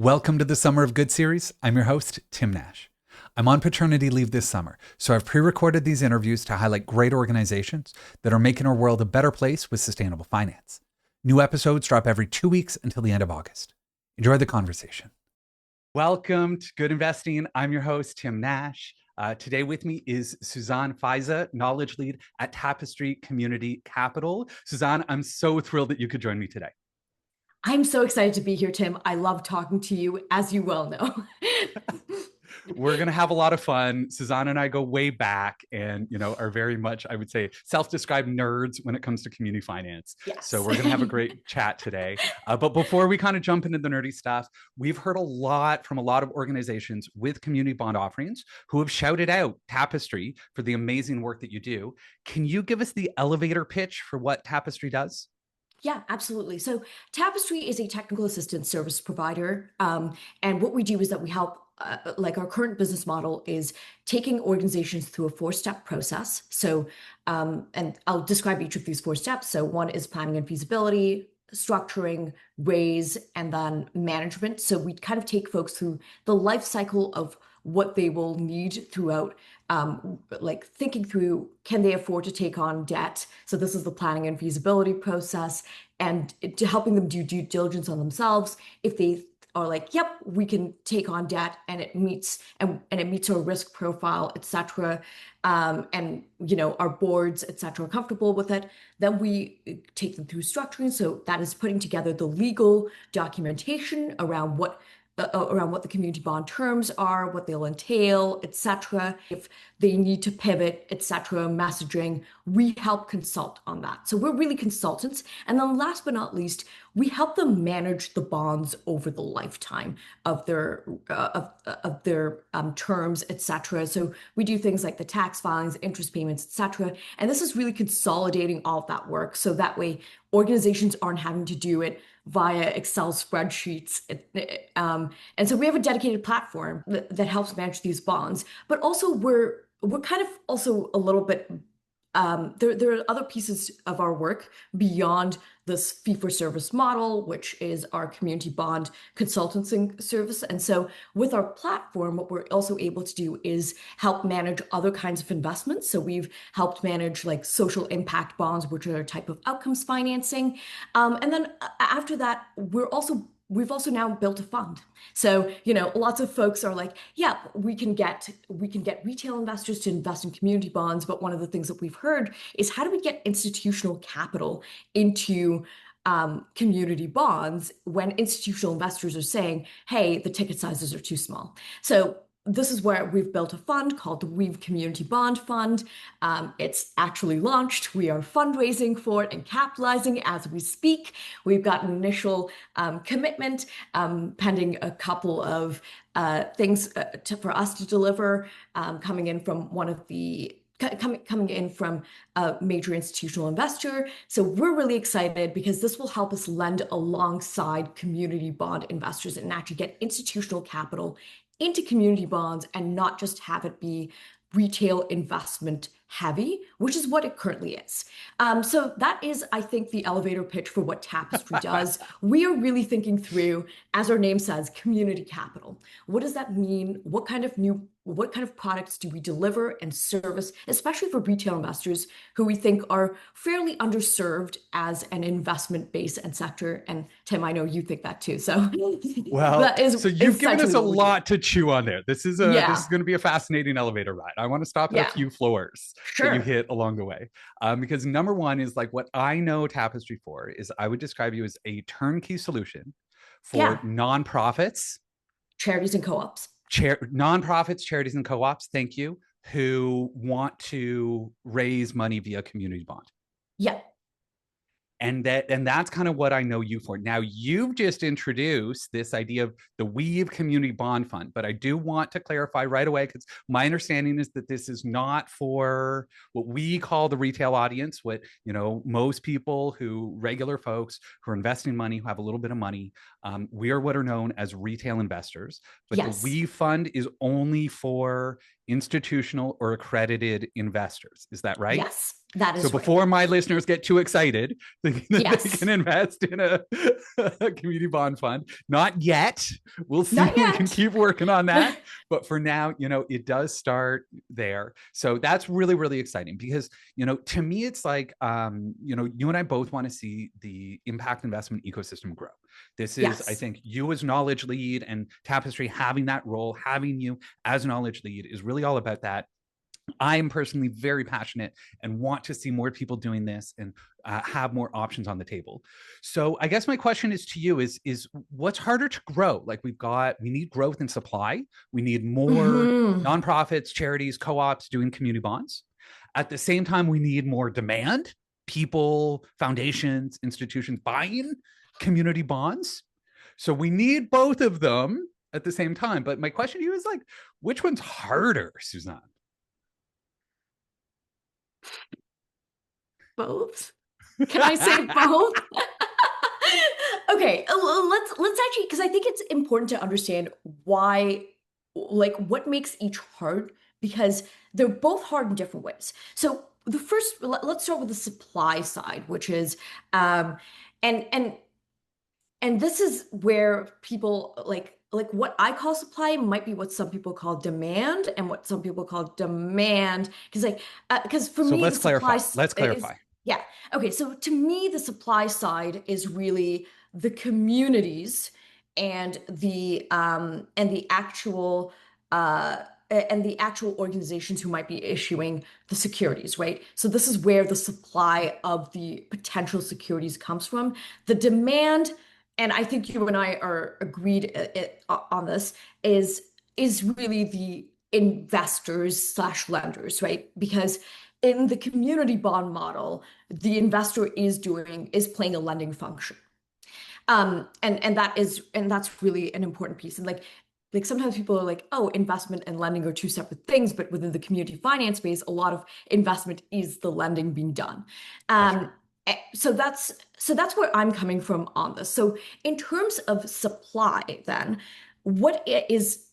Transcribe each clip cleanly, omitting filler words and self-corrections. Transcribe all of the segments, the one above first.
Welcome to the Summer of Good series. I'm your host, Tim Nash. I'm on paternity leave this summer, so I've pre-recorded these interviews to highlight great organizations that are making our world a better place with sustainable finance. New episodes drop every 2 weeks until the end of August. Enjoy the conversation. Welcome to Good Investing. I'm your host, Tim Nash. Today with me is Suzanne Faiza, Knowledge Lead at Tapestry Community Capital. Suzanne, I'm so thrilled that you could join me today. I'm so excited to be here, Tim. I love talking to you, as you well know. We're going to have a lot of fun. Suzanne and I go way back and, are very much, I would say, self-described nerds when it comes to community finance. Yes. So we're going to have a great chat today. But before we kind of jump into the nerdy stuff, we've heard a lot from a lot of organizations with community bond offerings who have shouted out Tapestry for the amazing work that you do. Can you give us the elevator pitch for what Tapestry does? Yeah, absolutely. So Tapestry is a technical assistance service provider. And what we do is that we help, our current business model is taking organizations through a 4-step process. So, and I'll describe each of these 4 steps. So one is planning and feasibility, structuring, raise, and then management. So we kind of take folks through the life cycle of what they will need throughout, thinking through, can they afford to take on debt? So this is the planning and feasibility process, and to helping them do due diligence on themselves. If they are like, yep, we can take on debt and it meets our risk profile, etc. And our boards, etc., are comfortable with it, then we take them through structuring. So that is putting together the legal documentation around what the community bond terms are, what they'll entail, etc. If they need to pivot, etc., messaging, we help consult on that. So we're really consultants. And then last but not least, we help them manage the bonds over the lifetime of their terms, etc. So we do things like the tax filings, interest payments, etc. And this is really consolidating all of that work. So that way organizations aren't having to do it via Excel spreadsheets. And so we have a dedicated platform that helps manage these bonds, but also we're kind of also a little bit, there are other pieces of our work beyond this fee-for-service model, which is our community bond consulting service. And so with our platform, what we're also able to do is help manage other kinds of investments. So we've helped manage like social impact bonds, which are a type of outcomes financing. And then after that, we've also now built a fund. So, lots of folks are like, yeah, we can get retail investors to invest in community bonds. But one of the things that we've heard is, how do we get institutional capital into community bonds when institutional investors are saying, hey, the ticket sizes are too small? So this is where we've built a fund called the Weave Community Bond Fund. It's actually launched. We are fundraising for it and capitalizing as we speak. We've got an initial commitment pending a couple of things for us to deliver, coming in from a major institutional investor. So we're really excited because this will help us lend alongside community bond investors and actually get institutional capital into community bonds and not just have it be retail investment heavy, which is what it currently is. So that is, I think, the elevator pitch for what Tapestry does. We are really thinking through, as our name says, community capital. What does that mean? What kind of products do we deliver and service, especially for retail investors who we think are fairly underserved as an investment base and sector? And Tim, I know you think that too. So, so you've given us a lot to chew on there. This is going to be a fascinating elevator ride. I want to stop at a few floors that you hit along the way, because number one is like, what I know Tapestry for is, I would describe you as a turnkey solution for nonprofits, charities, and co-ops. Nonprofits, charities, and co-ops, thank you, who want to raise money via community bond. Yeah. And that's kind of what I know you for. Now, you've just introduced this idea of the Weave Community Bond Fund, but I do want to clarify right away, because my understanding is that this is not for what we call the retail audience, what, most people regular folks who are investing money, who have a little bit of money. We are what are known as retail investors, but the Weave Fund is only for institutional or accredited investors. Is that right? That So is right. before my listeners get too excited, thinking that they Yes. can invest in a community bond fund, not yet. We'll see. Not We can yet. keep working on that. But for now, it does start there. So that's really, really exciting because, to me, it's like, you and I both want to see the impact investment ecosystem grow. This is, I Yes. think, you as knowledge lead and Tapestry having that role, having you as knowledge lead is really all about that. I am personally very passionate and want to see more people doing this and have more options on the table. So I guess my question is to you is what's harder to grow? Like we need growth in supply. We need more Hmm. nonprofits, charities, co-ops doing community bonds. At the same time, we need more demand, people, foundations, institutions buying community bonds. So we need both of them at the same time. But my question to you is like, which one's harder, Suzanne? Both. Can I say both? Okay, let's actually, because I think it's important to understand why, like what makes each hard, because they're both hard in different ways. So the first, let's start with the supply side, which is, um, and and and this is where people like what I call supply might be what some people call demand, and what some people call demand. Because because for So me the let's supply clarify. Let's is clarify. yeah. Okay, so to me the supply side is really the communities and the actual and the actual organizations who might be issuing the securities, right? So this is where the supply of the potential securities comes from. The demand, and I think you and I are agreed on this, is really the investors slash lenders, right? Because in the community bond model, the investor is playing a lending function. And that's really an important piece. And like sometimes people are like, oh, investment and lending are two separate things, but within the community finance space, a lot of investment is the lending being done. That's right. Um, so that's where I'm coming from on this. So in terms of supply, then what is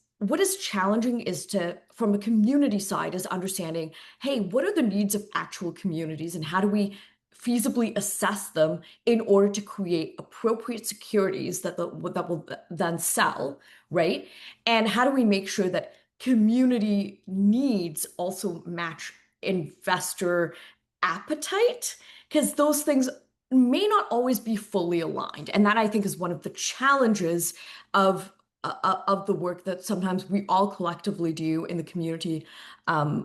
challenging is to from a community side is understanding, hey, what are the needs of actual communities and how do we feasibly assess them in order to create appropriate securities that will then sell, right? And how do we make sure that community needs also match investor appetite? Because those things may not always be fully aligned. And that I think is one of the challenges of of the work that sometimes we all collectively do in the community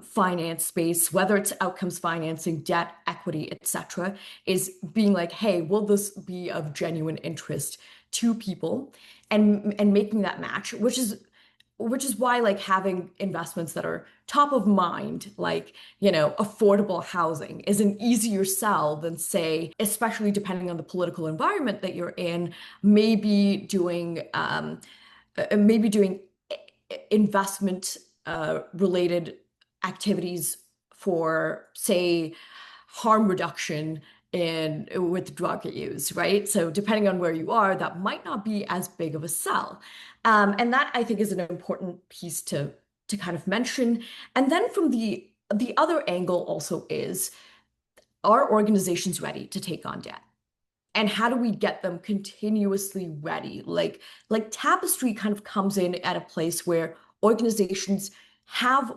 finance space, whether it's outcomes financing, debt, equity, etc., is being like, hey, will this be of genuine interest to people, and making that match, which is why like having investments that are top of mind, like, affordable housing is an easier sell than say, especially depending on the political environment that you're in, maybe doing maybe doing investment related activities for, say, harm reduction in with drug use, right? So depending on where you are, that might not be as big of a sell. And that I think is an important piece to kind of mention. And then from the other angle also is, are organizations ready to take on debt? And how do we get them continuously ready? Like Tapestry kind of comes in at a place where organizations have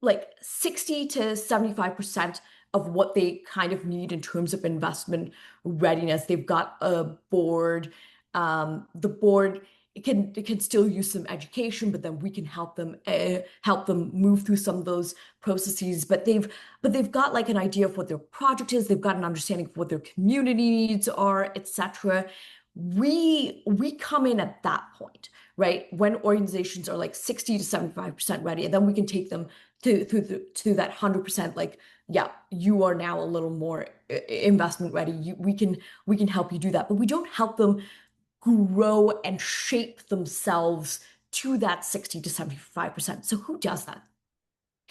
like 60 to 75% of what they kind of need in terms of investment readiness. They've got a board. The board, it can still use some education, but then we can help them move through some of those processes. But they've got like an idea of what their project is. They've got an understanding of what their community needs are, etc. We come in at that point, right? When organizations are like 60 to 75% ready, and then we can take them to that 100%, like, yeah, you are now a little more investment ready. We can help you do that, but we don't help them grow and shape themselves to that 60 to 75%. So who does that?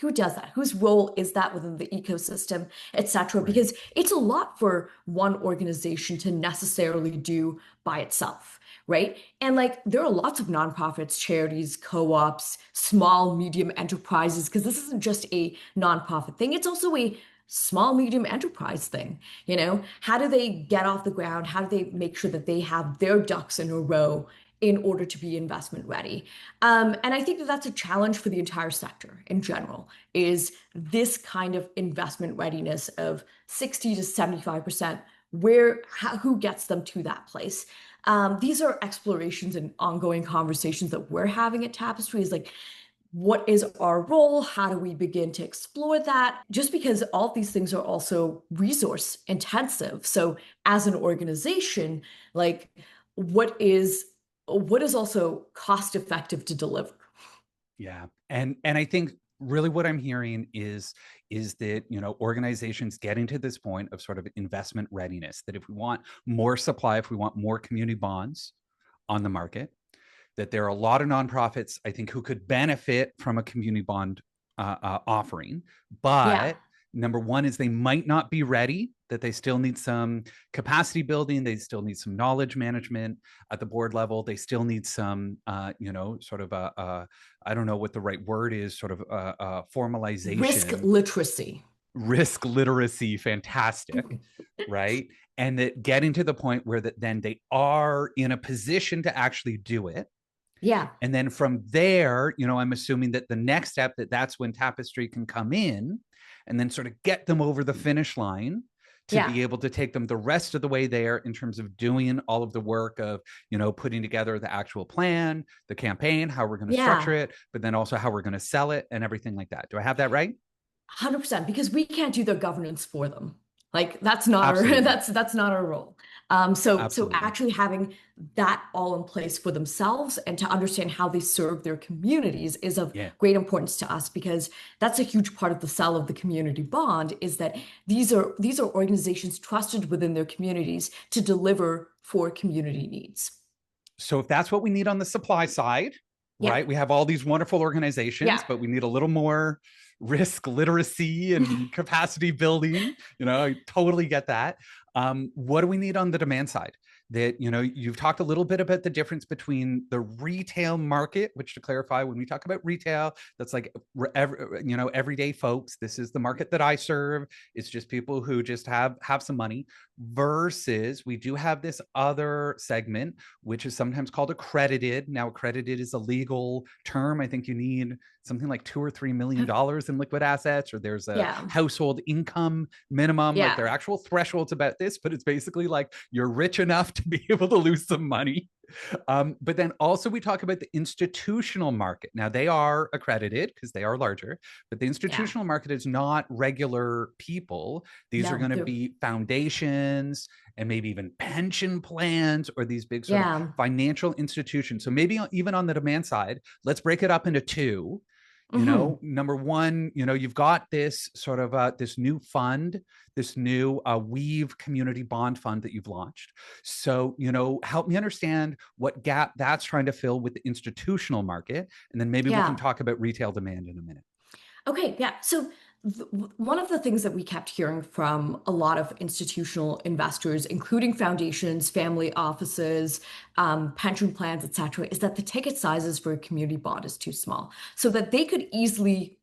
Who does that? Whose role is that within the ecosystem, etc.? Right. Because it's a lot for one organization to necessarily do by itself, right? And like there are lots of nonprofits, charities, co-ops, small, medium enterprises, because this isn't just a nonprofit thing. It's also small, medium enterprise thing. How do they get off the ground? How do they make sure that they have their ducks in a row in order to be investment ready? And I think that that's a challenge for the entire sector in general, is this kind of investment readiness of 60 to 75%, who gets them to that place? These are explorations and ongoing conversations that we're having at Tapestry, is like, what is our role? How do we begin to explore that? Just because all of these things are also resource intensive. So as an organization, like, what is also cost effective to deliver? Yeah. And I think really what I'm hearing is that, organizations getting to this point of sort of investment readiness, that if we want more supply, if we want more community bonds on the market, that there are a lot of nonprofits, I think, who could benefit from a community bond offering. Yeah. But number one is they might not be ready, that they still need some capacity building. They still need some knowledge management at the board level. They still need some, sort of I don't know what the right word is, sort of Risk formalization, literacy. risk literacy, fantastic, right? And that getting to the point where that then they are in a position to actually do it. Yeah. And then from there, I'm assuming that the next step, that's when Tapestry can come in and then sort of get them over the finish line to Yeah. be able to take them the rest of the way there in terms of doing all of the work of, putting together the actual plan, the campaign, how we're going to structure Yeah. it, but then also how we're going to sell it and everything like that. Do I have that right? 100%, because we can't do their governance for them. Like, that's not our Absolutely. that's not our role. So Absolutely. actually having that all in place for themselves and to understand how they serve their communities is of Yeah. great importance to us, because that's a huge part of the sell of the community bond, is that these are organizations trusted within their communities to deliver for community needs. So if that's what we need on the supply side, Yeah. right? We have all these wonderful organizations, Yeah. but we need a little more risk literacy and capacity building. I totally get that. What do we need on the demand side? That, you've talked a little bit about the difference between the retail market, which, to clarify, when we talk about retail, that's like, everyday folks. This is the market that I serve. It's just people who just have some money, versus we do have this other segment, which is sometimes called accredited. Now, accredited is a legal term. I think you need something like $2 or $3 million in liquid assets, or there's a Yeah. household income minimum. Like, there are Yeah. actual thresholds about this, but it's basically like you're rich enough to be able to lose some money. But then also we talk about the institutional market. Now, they are accredited because they are larger, but the Yeah. institutional market is not regular people. These are No, going to they're be foundations and maybe even pension plans, or these big sort of yeah. financial institutions. So maybe even on the demand side, let's break it up into two. Hmm. Number one, you've got this sort of this new fund, this new Weave Community Bond Fund that you've launched. So, help me understand what gap that's trying to fill with the institutional market, and then maybe we can Yeah. talk about retail demand in a minute. Okay, yeah. So one of the things that we kept hearing from a lot of institutional investors, including foundations, family offices, pension plans, etc., is that the ticket sizes for a community bond is too small, so that they could easily,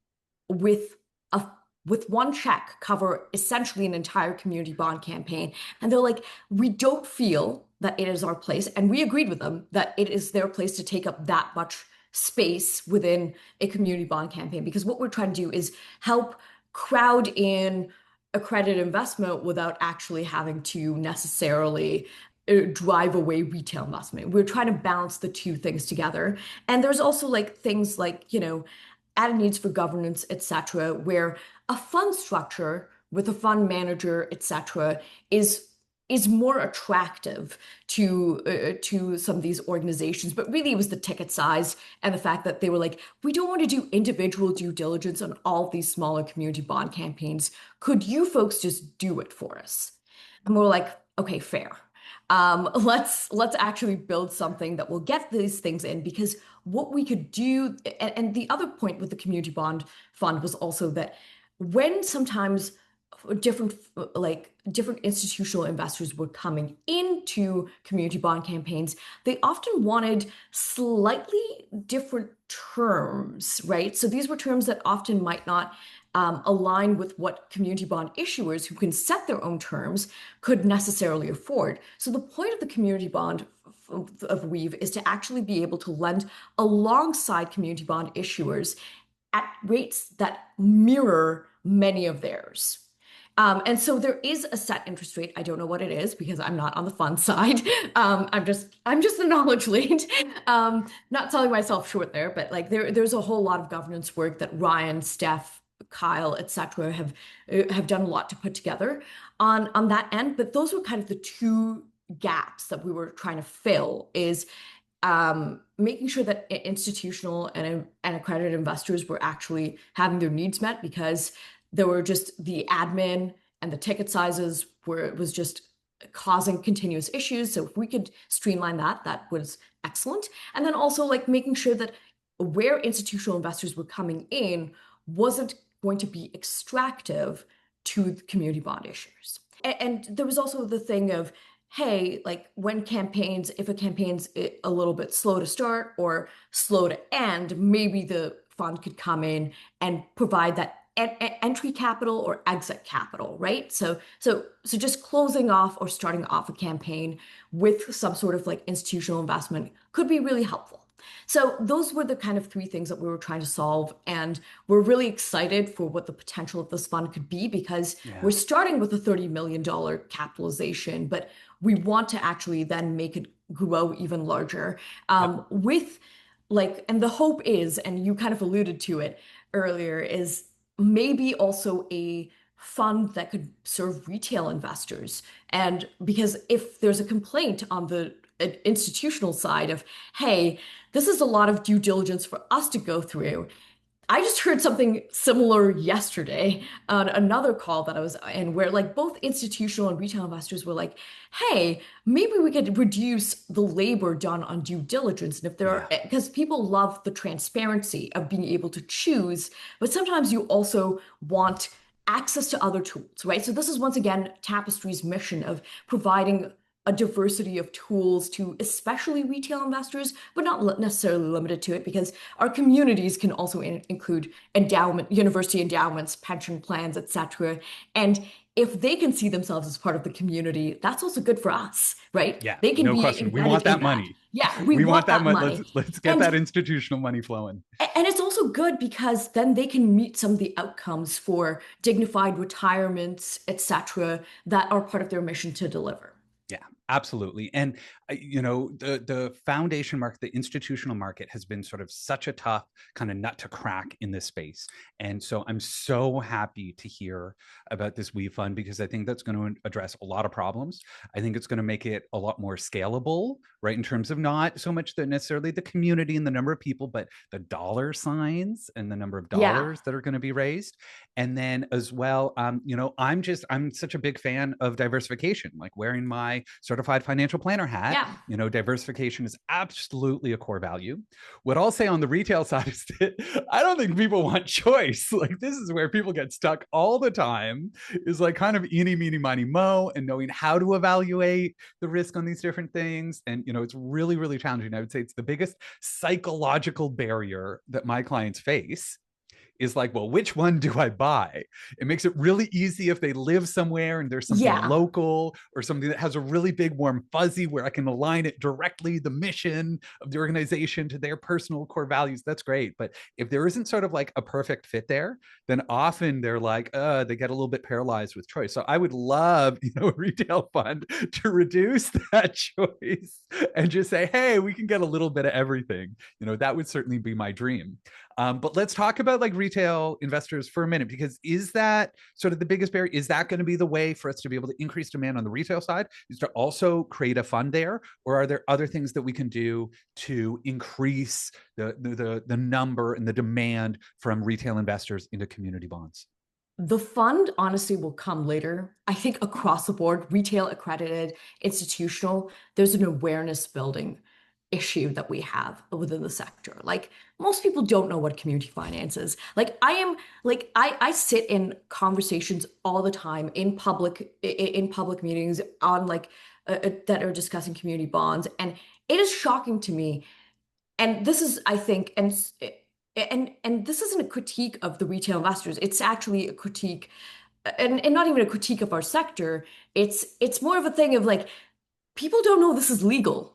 with a with one check, cover essentially an entire community bond campaign. And they're like, we don't feel that it is our place, and we agreed with them that it is their place to take up that much space within a community bond campaign, because what we're trying to do is help crowd in accredited investment without actually having to necessarily drive away retail investment. We're trying to balance the two things together. And there's also like things like, added needs for governance, etc., where a fund structure with a fund manager, etc., is more attractive to some of these organizations. But really, it was the ticket size and the fact that they were like, we don't want to do individual due diligence on all of these smaller community bond campaigns. Could you folks just do it for us? And we're like, okay, fair. Let's actually build something that will get these things in, because what we could do, and the other point with the community bond fund was also that when sometimes different different institutional investors were coming into community bond campaigns, they often wanted slightly different terms, right? So these were terms that often might not align with what community bond issuers who can set their own terms could necessarily afford. So the point of the community bond of Weave is to actually be able to lend alongside community bond issuers at rates that mirror many of theirs. And so there is a set interest rate. I don't know what it is because I'm not on the fund side. I'm just the knowledge lead. Not selling myself short there, but like there's a whole lot of governance work that Ryan, Steph, Kyle, etc. have done a lot to put together on that end. But those were kind of the two gaps that we were trying to fill is making sure that institutional and accredited investors were actually having their needs met because there were just the admin and the ticket sizes where it was just causing continuous issues. So if we could streamline that, that was excellent. And then also like making sure that where institutional investors were coming in wasn't going to be extractive to the community bond issuers. And there was also the thing of, hey, like when campaigns, if a campaign's a little bit slow to start or slow to end, maybe the fund could come in and provide that entry capital or exit capital, right? So just closing off or starting off a campaign with some sort of like institutional investment could be really helpful. So those were the kind of three things that we were trying to solve. And we're really excited for what the potential of this fund could be because we're starting with a $30 million capitalization, but we want to actually then make it grow even larger with like, and the hope is, and you kind of alluded to it earlier, is maybe also a fund that could serve retail investors. And because if there's a complaint on the institutional side of, hey, this is a lot of due diligence for us to go through. I just heard something similar yesterday on another call that I was in where like both institutional and retail investors were like, hey, maybe we could reduce the labor done on due diligence. And if there are, because people love the transparency of being able to choose, but sometimes you also want access to other tools, right? So this is once again Tapestry's mission of providing a diversity of tools to especially retail investors, but not necessarily limited to it because our communities can also include university endowments, pension plans, etc. And if they can see themselves as part of the community, that's also good for us, right? Yeah, They can no be question. We embedded want that in money. Yeah, We we want want that that money. money. Let's get that institutional money flowing. And it's also good because then they can meet some of the outcomes for dignified retirements, etc., that are part of their mission to deliver. Yeah, absolutely. And the foundation market, the institutional market has been sort of such a tough kind of nut to crack in this space. And so I'm so happy to hear about this Weave Fund because I think that's going to address a lot of problems. I think it's going to make it a lot more scalable, right? In terms of not so much necessarily the community and the number of people, but the dollar signs and the number of dollars that are going to be raised. And then as well, I'm such a big fan of diversification, like wearing my certified financial planner hat. Diversification is absolutely a core value. What I'll say on the retail side is that I don't think people want choice. Like this is where people get stuck all the time is like kind of eeny, meeny, miny, mo and knowing how to evaluate the risk on these different things. And, it's really, really challenging. I would say it's the biggest psychological barrier that my clients face is like, well, which one do I buy? It makes it really easy if they live somewhere and there's something local or something that has a really big warm fuzzy where I can align it directly, the mission of the organization to their personal core values. That's great. But if there isn't sort of like a perfect fit there, then often they're like, they get a little bit paralyzed with choice. So I would love, a retail fund to reduce that choice and just say, hey, we can get a little bit of everything. That would certainly be my dream. But let's talk about like retail investors for a minute, because is that sort of the biggest barrier? Is that going to be the way for us to be able to increase demand on the retail side? Is to also create a fund there? Or are there other things that we can do to increase the number and the demand from retail investors into community bonds? The fund honestly will come later. I think across the board, retail, accredited, institutional, there's an awareness building issue that we have within the sector. Like most people don't know what community finance is. Like I sit in conversations all the time in public meetings on that are discussing community bonds, and it is shocking to me. And this is, I think, and and this isn't a critique of the retail investors. It's actually a critique, and not even a critique of our sector. It's more of a thing of like people don't know this is legal.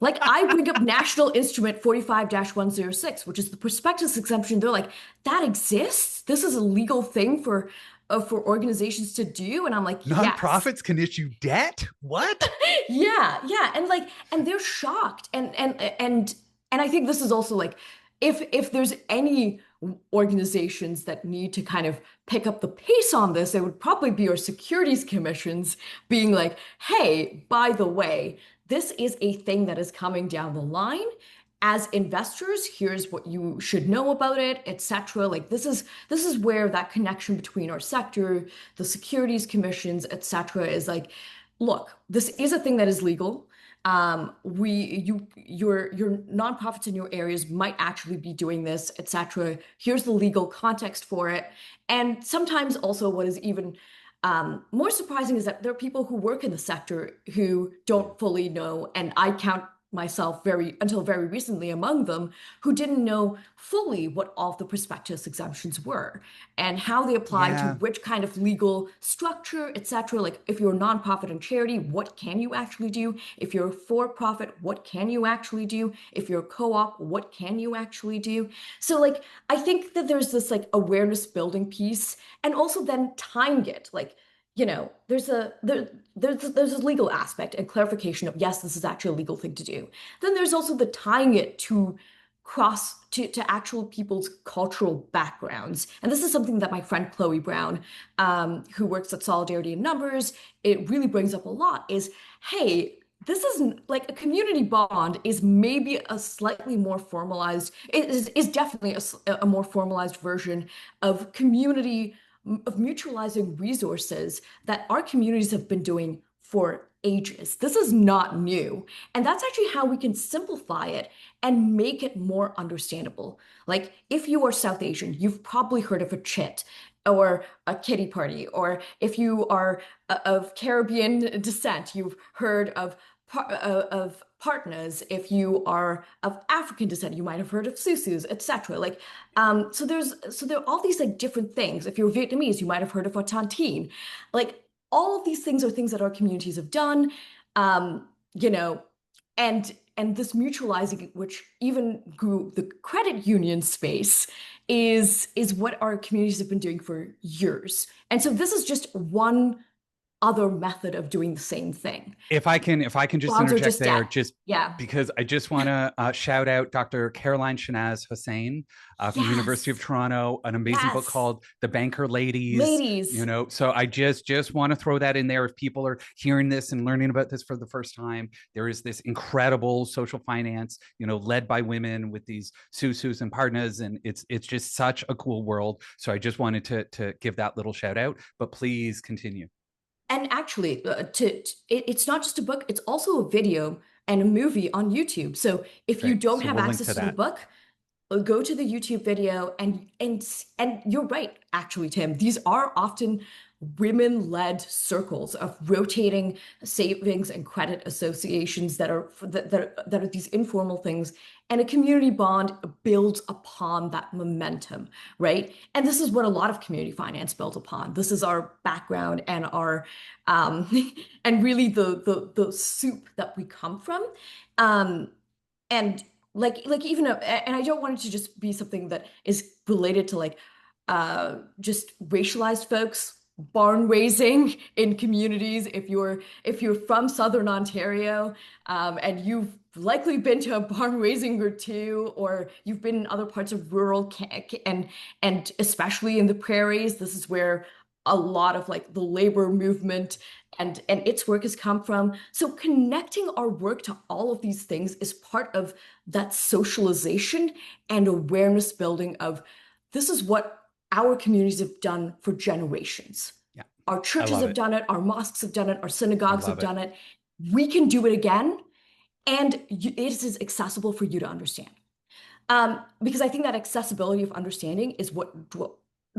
Like I bring up National Instrument 45-106, which is the prospectus exemption. They're like, that exists? This is a legal thing for organizations to do. And I'm like, yes. Nonprofits can issue debt? What? Yeah, yeah. And like, and they're shocked. And I think this is also like, if there's any organizations that need to kind of pick up the pace on this, it would probably be our securities commissions being like, hey, by the way, this is a thing that is coming down the line. As investors, here's what you should know about it, etc. Like this is where that connection between our sector, the securities commissions, etc. is like, look, this is a thing that is legal. Your nonprofits in your areas might actually be doing this, etc. Here's the legal context for it. And sometimes also what is even more surprising is that there are people who work in the sector who don't fully know, and I count myself until very recently among them, who didn't know fully what all of the prospectus exemptions were and how they apply to Yeah. which kind of legal structure, etc. Like if you're a nonprofit and charity, what can you actually do? If you're a for-profit, what can you actually do? If you're a co-op, what can you actually do? So like I think that there's this like awareness building piece and also then tying it like there's a legal aspect and clarification of yes, this is actually a legal thing to do. Then there's also the tying it to to actual people's cultural backgrounds. And this is something that my friend Chloe Brown, who works at Solidarity in Numbers, it really brings up a lot is, hey, this isn't like a community bond is maybe a slightly more formalized, is definitely a more formalized version of community of mutualizing resources that our communities have been doing for ages. This is not new. And that's actually how we can simplify it and make it more understandable. Like if you are South Asian, you've probably heard of a chit or a kitty party, or if you are of Caribbean descent, you've heard of partners. If you are of African descent, you might have heard of susus, etc. Like, so there are all these like different things. If you're Vietnamese, you might have heard of a tontine. Like, all of these things are things that our communities have done, um, you know, and this mutualizing, which even grew the credit union space, is what our communities have been doing for years. And so this is just one other method of doing the same thing. If I can just Bonds are interject just there, debt. just Yeah. because I just want to shout out Dr. Caroline Shanaz Hussain from the University of Yes. Toronto, an amazing book Yes. called The Banker Ladies. Ladies. So I just want to throw that in there. If people are hearing this and learning about this for the first time, there is this incredible social finance, led by women with these susus and partners, and it's just such a cool world. So I just wanted to give that little shout out. But please continue. And actually, it's not just a book, it's also a video and a movie on YouTube. So if you Great. don't So have we'll link to access to the that. book, go to the YouTube video and you're right, actually, Tim. These are often women-led circles of rotating savings and credit associations that are these informal things. And a community bond builds upon that momentum, right? And this is what a lot of community finance built upon. This is our background and our and really the soup that we come from. Um, and like even and I don't want it to just be something that is related to like just racialized folks barn raising in communities. If you're from Southern Ontario, and you've likely been to a barn raising or two, or you've been in other parts of rural and especially in the prairies, this is where a lot of like the labor movement and its work has come from. So connecting our work to all of these things is part of that socialization and awareness building of this is what our communities have done for generations. Yeah, Our I churches love have it. done it, our mosques have done it, our I synagogues have love it. done it. We can do it again, and it is accessible for you to understand. Because I think that accessibility of understanding is what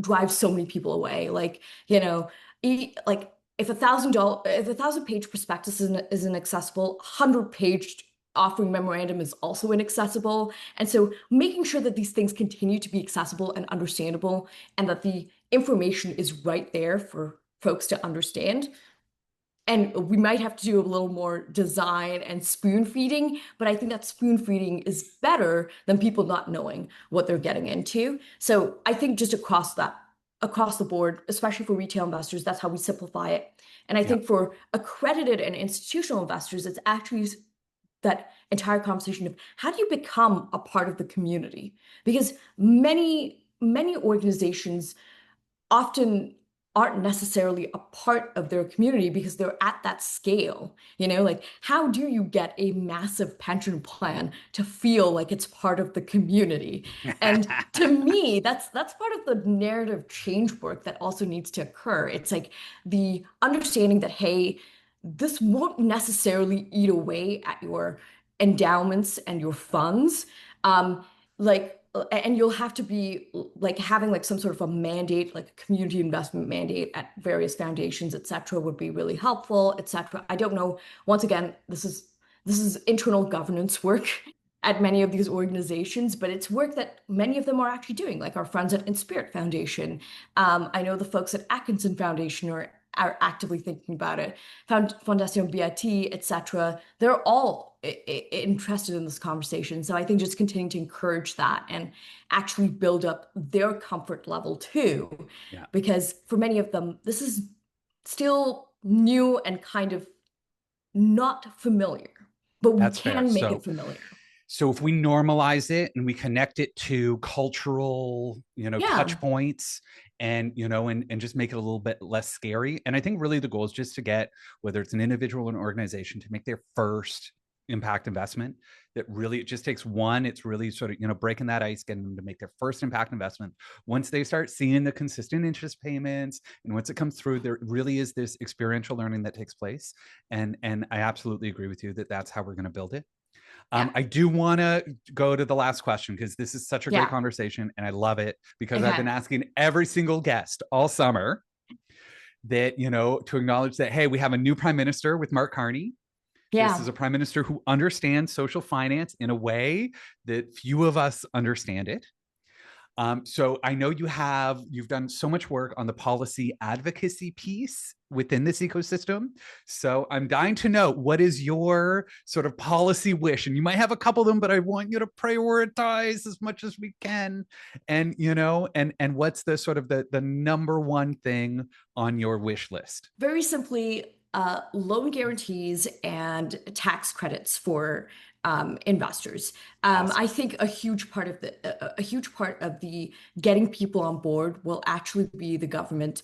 drives so many people away. Like, like if $1,000, if 1,000 page prospectus isn't accessible, 100 page offering memorandum is also inaccessible. And so making sure that these things continue to be accessible and understandable and that the information is right there for folks to understand. And we might have to do a little more design and spoon feeding, but I think that spoon feeding is better than people not knowing what they're getting into. So I think just across the board, especially for retail investors, that's how we simplify it. And I Yeah. think for accredited and institutional investors, it's actually that entire conversation of how do you become a part of the community? Because many organizations often aren't necessarily a part of their community because they're at that scale. Like how do you get a massive pension plan to feel like it's part of the community? And to me, that's part of the narrative change work that also needs to occur. It's like the understanding that, hey, this won't necessarily eat away at your endowments and your funds. And you'll have to be like having like some sort of a mandate, like a community investment mandate at various foundations, et cetera, would be really helpful, et cetera. I don't know. Once again, this is internal governance work at many of these organizations, but it's work that many of them are actually doing, like our friends at Inspirit Foundation. I know the folks at Atkinson Foundation are actively thinking about it. Fondation BIT, etc. They're all interested in this conversation. So I think just continuing to encourage that and actually build up their comfort level too, Yeah. because for many of them, this is still new and kind of not familiar, but we That's fair. can make it familiar. So if we normalize it and we connect it to cultural, touch Yeah. points and just make it a little bit less scary. And I think really the goal is just to get, whether it's an individual or an organization, to make their first impact investment that really, it just takes one. It's really sort of, breaking that ice, getting them to make their first impact investment. Once they start seeing the consistent interest payments and once it comes through, there really is this experiential learning that takes place. And I absolutely agree with you that that's how we're going to build it. Yeah. I do want to go to the last question because this is such a great Yeah. conversation and I love it because I've Okay. been asking every single guest all summer that, to acknowledge that, hey, we have a new prime minister with Mark Carney. This Yeah. is a prime minister who understands social finance in a way that few of us understand it. So I know you've done so much work on the policy advocacy piece within this ecosystem. So I'm dying to know, what is your sort of policy wish? And you might have a couple of them, but I want you to prioritize as much as we can. And, and what's the sort of the number one thing on your wish list? Very simply, loan guarantees and tax credits for investors. Awesome. I think a huge part of the getting people on board will actually be the government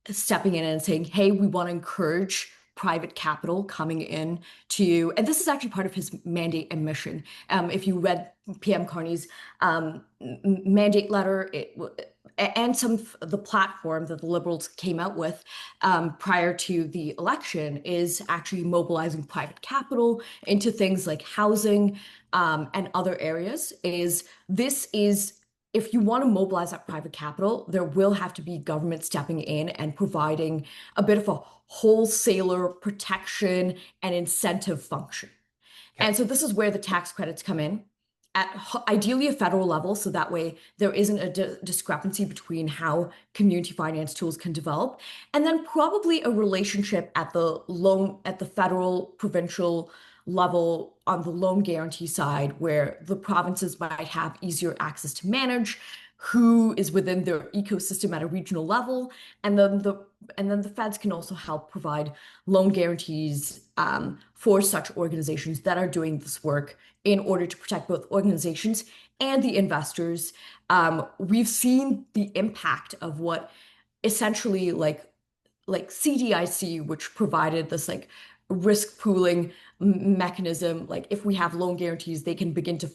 stepping in and saying, "Hey, we want to encourage." Private capital coming in and this is actually part of his mandate and mission. If you read PM Carney's mandate letter, and some of the platform that the Liberals came out with prior to the election is actually mobilizing private capital into things like housing and other areas. If you want to mobilize that private capital, there will have to be government stepping in and providing a bit of a wholesaler protection and incentive function. Okay. And so this is where the tax credits come in at ideally a federal level. So that way there isn't a discrepancy between how community finance tools can develop. And then probably a relationship at the federal, provincial level on the loan guarantee side, where the provinces might have easier access to manage who is within their ecosystem at a regional level, and then the feds can also help provide loan guarantees for such organizations that are doing this work in order to protect both organizations and the investors. We've seen the impact of what essentially like CDIC, which provided this like risk pooling mechanism. Like if we have loan guarantees, they can begin to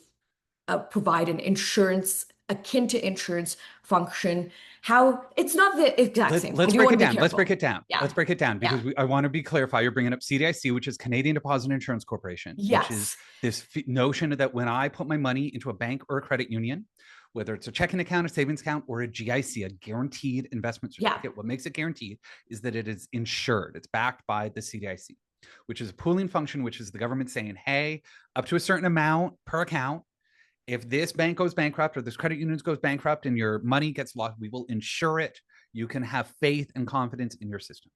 provide an insurance akin to insurance function. How it's not the exact same. I Let's do break want it to be down. Let's break careful. it down. Yeah. Let's break it down Yeah. because I want to be clarify. You're bringing up CDIC, which is Canadian Deposit Insurance Corporation, which is Yes. this notion that when I put my money into a bank or a credit union, whether it's a checking account, a savings account, or a GIC, a guaranteed investment Yeah. certificate, what makes it guaranteed is that it is insured. It's backed by the CDIC. which is a pooling function, which is the government saying, hey, up to a certain amount per account, if this bank goes bankrupt or this credit union goes bankrupt and your money gets lost, we will insure it. You can have faith and confidence in your system.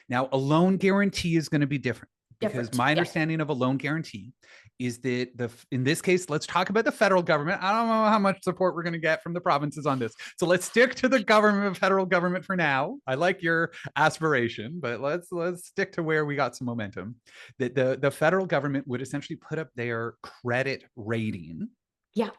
Now, a loan guarantee is going to be different, because my understanding of a loan guarantee is that in this case, let's talk about the federal government. I don't know how much support we're going to get from the provinces on this. So let's stick to the government, federal government for now. I like your aspiration, but let's stick to where we got some momentum. That the federal government would essentially put up their credit rating. Yeah.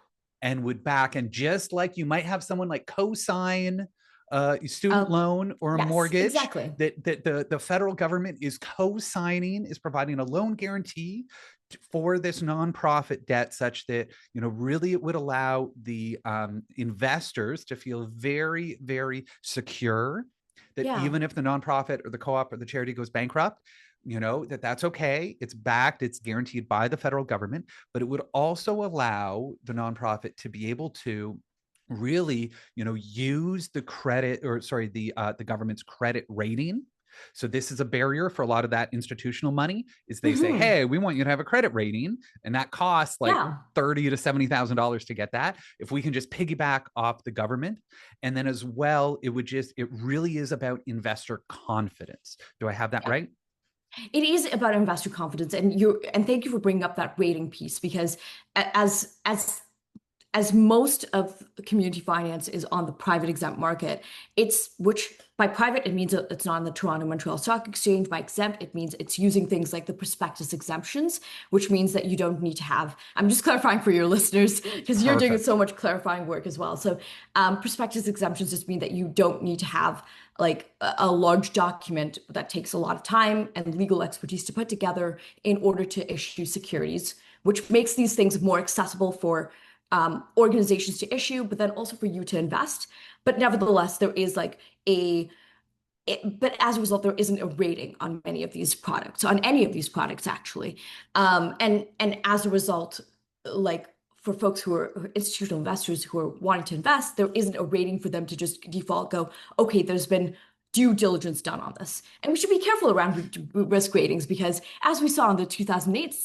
And would back, and just like you might have someone like co-sign a student loan or a mortgage, exactly. that the federal government is co-signing, is providing a loan guarantee for this nonprofit debt, such that, really it would allow the investors to feel very, very secure that even if the nonprofit or the co-op or the charity goes bankrupt, that's okay. It's backed, it's guaranteed by the federal government, but it would also allow the nonprofit to be able to really, use the government's credit rating. So this is a barrier for a lot of that institutional money, is they say, hey, we want you to have a credit rating, and that costs like $30,000 to $70,000 to get that. If we can just piggyback off the government, and then as well, it really is about investor confidence. Do I have that right? It is about investor confidence, and thank you for bringing up that rating piece, because as most of community finance is on the private exempt market, which by private, it means it's not on the Toronto Montreal Stock Exchange. By exempt, it means it's using things like the prospectus exemptions, which means that you don't need to have, I'm just clarifying for your listeners, because you're doing so much clarifying work as well. So prospectus exemptions just mean that you don't need to have like a large document that takes a lot of time and legal expertise to put together in order to issue securities, which makes these things more accessible for organizations to issue, but then also for you to invest. But nevertheless, there is but as a result, there isn't a rating on many of these products, on any of these products actually. And as a result, like for folks who are institutional investors who are wanting to invest, there isn't a rating for them to just default go, okay, there's been due diligence done on this. And we should be careful around risk ratings, because as we saw in the 2008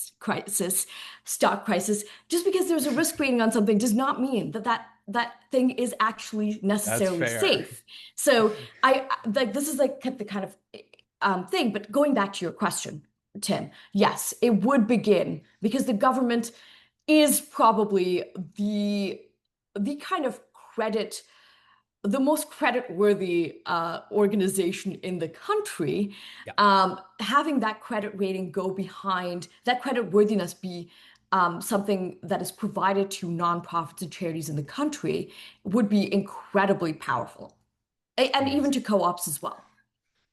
stock crisis, just because there's a risk rating on something does not mean that thing is actually necessarily safe. So this is like the kind of thing. But going back to your question, Tim, yes, it would begin, because the government is probably the kind of the most credit-worthy organization in the country. Having that credit rating go behind, that credit worthiness be something that is provided to nonprofits and charities in the country, would be incredibly powerful, and even to co-ops as well.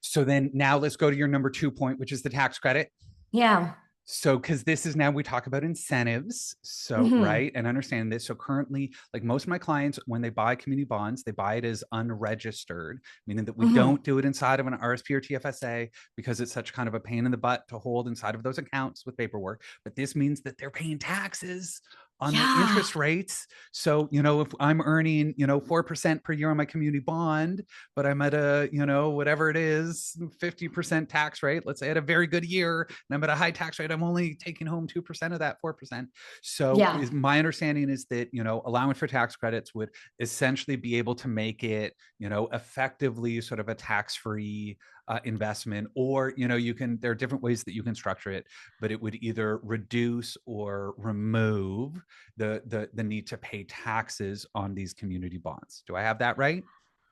So then now let's go to your number 2 point, which is the tax credit. Yeah. So, because this is now, we talk about incentives. So, right. And understand this. So currently, like most of my clients, when they buy community bonds, they buy it as unregistered, meaning that we don't do it inside of an RSP or TFSA, because it's such kind of a pain in the butt to hold inside of those accounts with paperwork. But this means that they're paying taxes on the interest rates. So, if I'm earning, 4% per year on my community bond, but I'm at a, whatever it is, 50% tax rate, let's say at a very good year, and I'm at a high tax rate, I'm only taking home 2% of that 4%. So my understanding is that, allowing for tax credits would essentially be able to make it, effectively sort of a tax-free investment, or there are different ways that you can structure it, but it would either reduce or remove the need to pay taxes on these community bonds. Do I have that right?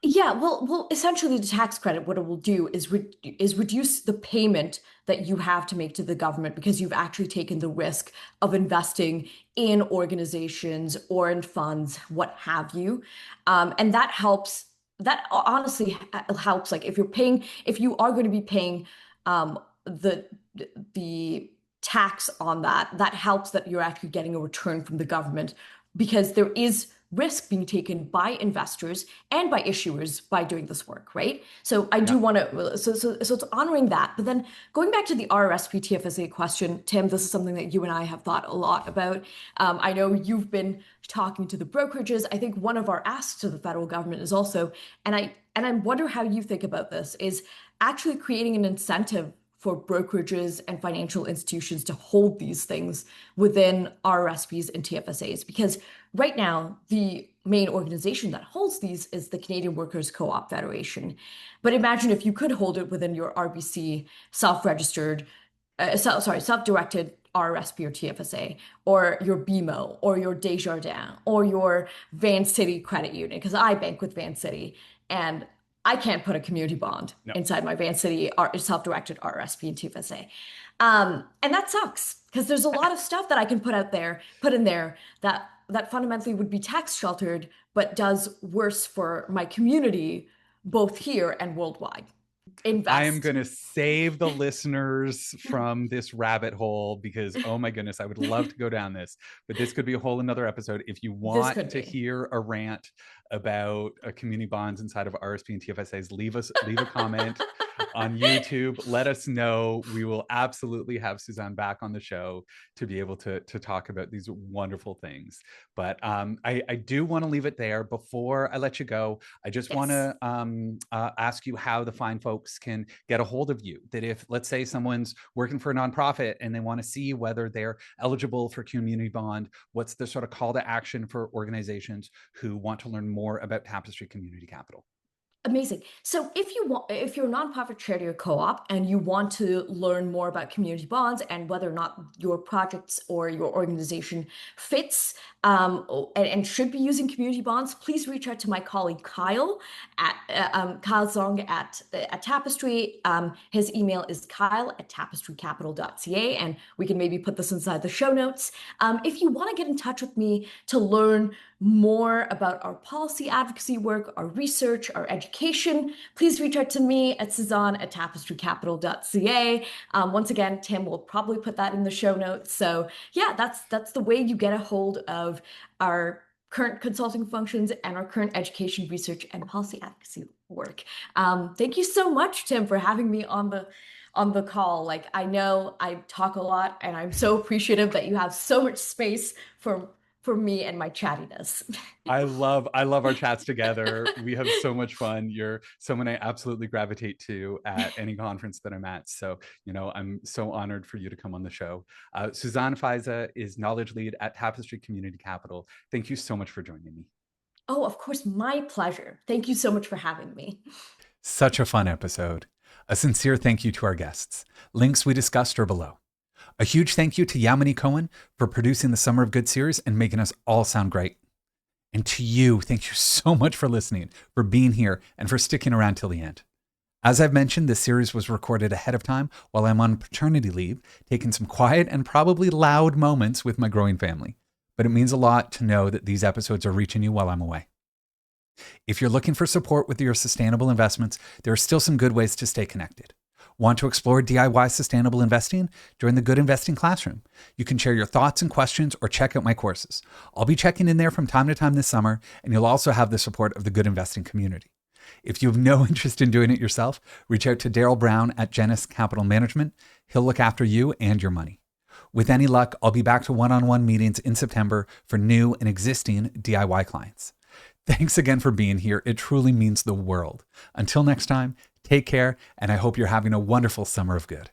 Yeah, well, essentially the tax credit, what it will do is reduce the payment that you have to make to the government, because you've actually taken the risk of investing in organizations or in funds, what have you, and that helps. That honestly helps. Like if you are going to be paying the tax on that helps that you're actually getting a return from the government, because there is risk being taken by investors and by issuers by doing this work, right? So I do want to, so it's honoring that. But then going back to the RRSP TFSA question, Tim, this is something that you and I have thought a lot about. I know you've been talking to the brokerages. I think one of our asks to the federal government is also, and I wonder how you think about this, is actually creating an incentive for brokerages and financial institutions to hold these things within RRSPs and TFSAs. Because right now, the main organization that holds these is the Canadian Workers Co-op Federation. But imagine if you could hold it within your RBC self-registered, self-directed RRSP or TFSA, or your BMO, or your Desjardins, or your Van City Credit Union, because I bank with Van City, and I can't put a community bond inside my Van City self-directed RRSP and TFSA. And that sucks, because there's a lot of stuff that I can put in there that fundamentally would be tax sheltered, but does worse for my community, both here and worldwide. Invest. I am going to save the listeners from this rabbit hole because, oh my goodness, I would love to go down this, but this could be a whole another episode. If you want to hear a rant about community bonds inside of RSP and TFSAs, leave a comment on YouTube. Let us know. We will absolutely have Suzanne back on the show to be able to talk about these wonderful things. But I do want to leave it there. Before I let you go, I just want to ask you how the fine folks can get a hold of you. That if, let's say, someone's working for a nonprofit and they want to see whether they're eligible for community bond, what's the sort of call to action for organizations who want to learn more about Tapestry Community Capital? Amazing. So if you're a nonprofit charity or co-op and you want to learn more about community bonds and whether or not your projects or your organization fits and should be using community bonds, please reach out to my colleague Kyle at Kyle Zong at Tapestry. His email is kyle@tapestrycapital.ca, and we can maybe put this inside the show notes. If you want to get in touch with me to learn more about our policy advocacy work, our research, our education, please reach out to me at Suzanne@tapestrycapital.ca. Once again, Tim will probably put that in the show notes. So yeah, that's the way you get a hold of our current consulting functions and our current education, research, and policy advocacy work. Thank you so much, Tim, for having me on the call. Like, I know I talk a lot, and I'm so appreciative that you have so much space for me and my chattiness. I love our chats together. We have so much fun. You're someone I absolutely gravitate to at any conference that I'm at. So, I'm so honored for you to come on the show. Suzanne Faiza is Knowledge Lead at Tapestry Community Capital. Thank you so much for joining me. Oh, of course, my pleasure. Thank you so much for having me. Such a fun episode. A sincere thank you to our guests. Links we discussed are below. A huge thank you to Yamini Cohen for producing the Summer of Good series and making us all sound great. And to you, thank you so much for listening, for being here, and for sticking around till the end. As I've mentioned, this series was recorded ahead of time while I'm on paternity leave, taking some quiet and probably loud moments with my growing family. But it means a lot to know that these episodes are reaching you while I'm away. If you're looking for support with your sustainable investments, there are still some good ways to stay connected. Want to explore DIY sustainable investing? Join the Good Investing Classroom. You can share your thoughts and questions or check out my courses. I'll be checking in there from time to time this summer, and you'll also have the support of the Good Investing community. If you have no interest in doing it yourself, reach out to Daryl Brown at Genesis Capital Management. He'll look after you and your money. With any luck, I'll be back to one-on-one meetings in September for new and existing DIY clients. Thanks again for being here. It truly means the world. Until next time, take care, and I hope you're having a wonderful summer of good.